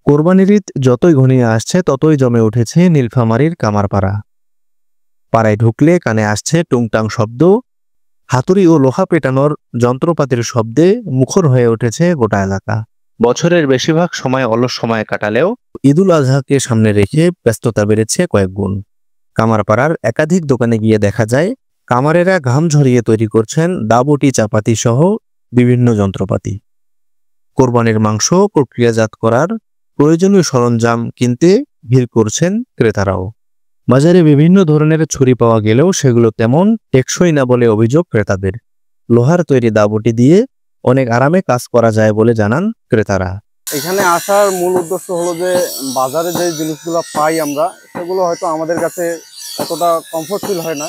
কোরবানির ঈদ যতই ঘনিয়ে আসছে ততই জমে উঠেছে নীলফামারীর কামারপাড়া। পাড়ায় ঢুকলে কানে আসছে টুংটাং শব্দ, হাতুড়ি ও লোহা পেটানোর যন্ত্রপাতির শব্দে মুখর হয়ে উঠেছে গোটা এলাকা। বছরের বেশিরভাগ সময় অলস সময় কাটালেও ঈদুল আজহাকে সামনে রেখে ব্যস্ততা বেড়েছে কয়েক গুণ। কামারপাড়ার একাধিক দোকানে গিয়ে দেখা যায় কামারেরা ঘাম ঝরিয়ে তৈরি করছেন দাবটি চাপাতি সহ বিভিন্ন যন্ত্রপাতি। কোরবানির মাংস প্রক্রিয়াজাত করার প্রয়োজনীয় সরঞ্জাম কিনতে ভিড় করছেন ক্রেতারাও। বাজারে বিভিন্ন ধরনের ছুরি পাওয়া গেলেও সেগুলো তেমন টেকসই না বলে অভিযোগ ক্রেতাদের। লোহার তৈরি দাবটি দিয়ে অনেক আরামে কাজ করা যায় বলে জানান ক্রেতারা। এখানে আসার মূল উদ্দেশ্য হলো যে বাজারে যে জিনিসগুলো পাই আমরা সেগুলো হয়তো আমাদের কাছে এতটা কমফোর্ট ফিল হয় না,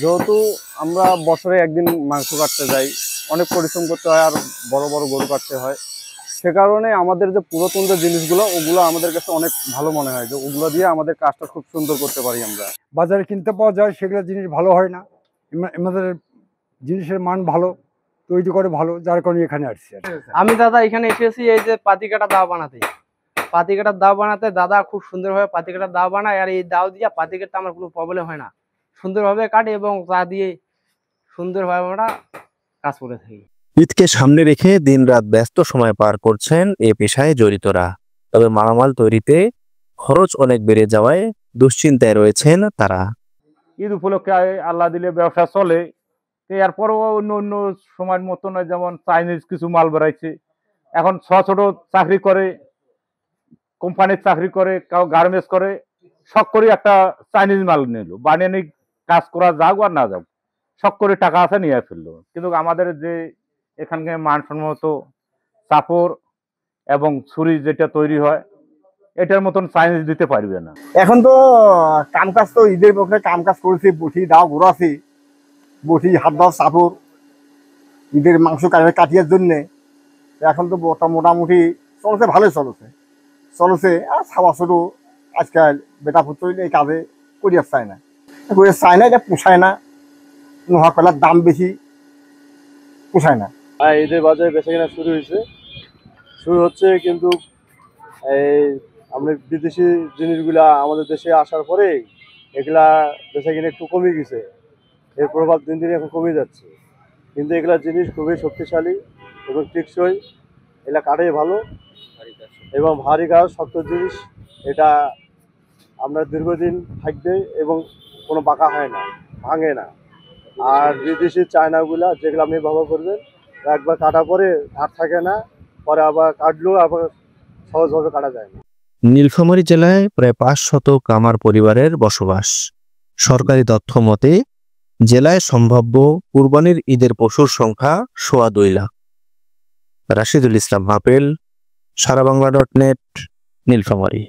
যেহেতু আমরা বছরে একদিন মাংস কাটতে যাই, অনেক পরিশ্রম করতে হয় আর বড় বড় গরু কাটতে হয়। সে কারণে আমাদের যে পুরাতন যে জিনিসগুলো ওগুলো আমাদের কাছে অনেক ভালো মনে হয়, যে ওগুলো দিয়ে আমাদের কাজটা খুব সুন্দর করতে পারি আমরা। বাজারে কিনতে পাওয়া যায় সেগুলো জিনিস ভালো হয় না, আমাদের জিনিসের মান ভালো, তৈরি করে ভালো, যার কারণে এখানে আসছি। আমি দাদা এখানে এসেছি এই যে পাতিকাটা দাও বানাতে। পাতিকাটার দাও বানাতে দাদা খুব সুন্দরভাবে পাতিকাটার দাও বানায়, আর এই দাও দিয়ে পাতিকাটা আমার কোনো প্রবলেম হয় না, সুন্দরভাবে কাটে এবং তা দিয়ে সুন্দরভাবে আমরা কাজ করে থাকি। ঈদকে সামনে রেখে দিনরাত ব্যস্ত সময় পার করছেন এ পেশায় জড়িতরা। তবে মালামাল তৈরিতে খরচ অনেক বেড়ে যাওয়ায় দুশ্চিন্তায় রয়েছেন তারা। ঈদ উপলক্ষে আল্লাহ দিলে ব্যবসা চলে, এরপরও অন্য অন্য সময়ের মতো নয়, যেমন চাইনিজ কিছু মাল বেড়াইছে। এখন ছোট চাকরি করে, কোম্পানির চাকরি করে, কাউ গার্মেন্টস করে, শখ করে একটা চাইনিজ মাল নিল, বানিয়ে নিয়ে কাজ করা যাক আর না যাক, শখ করে টাকা আছে নিয়ে ফেললো। কিন্তু আমাদের যে এখানকার মানসম্মত কাপড় এবং ছুরি যেটা তৈরি হয় এটার মতন চাইনিজ দিতে পারবে না। এখন তো কামকাজ তো ঈদের পক্ষে কামকাজ করেছি, বটি দাও ঘোরাছি, বটি হাত দাও চাপড় ঈদের মাংস কাটিয়ার জন্যে। এখন তো মোটামুটি চলছে, ভালোই চলছে আর ছাওয়া ছোটো আজকাল বেটা পুত্র এই কাজে করিয়ার চায় না, এটা পোষায় না, লোহা কয়লার দাম বেশি, পোষায় না। ঈদের বাজারে বেচাকেনা শুরু হচ্ছে, কিন্তু এই আমরা বিদেশি জিনিসগুলা আমাদের দেশে আসার পরে এগুলা বেচাকেনা একটু কমে গেছে, এর প্রভাব দিন দিন এখন কমে যাচ্ছে। কিন্তু এগুলা জিনিস খুবই শক্তিশালী এবং টেকসই, এগুলা কাঠে ভালো এবং ভারী কাজ, শক্ত জিনিস, এটা আমরা দীর্ঘদিন থাকবে এবং কোনো বাঁকা হয় না, ভাঙে না। আর বিদেশি চায়নাগুলা যেগুলো আপনি ব্যবহার করবেন একবার কাটা পরে ধার থাকে না, পরে আবার কাটলেও আবার সহজভাবে কাটা যায় না। নীলফামারী জেলায় প্রায় 500 কামার পরিবারের বসবাস। সরকারি তথ্য মতে জেলায় সম্ভাব্য কুরবানির ঈদের পশুর সংখ্যা 2.25 লাখ। রাশিদুল ইসলাম আপেল, সারাবাংলা.net, নীলফামারী।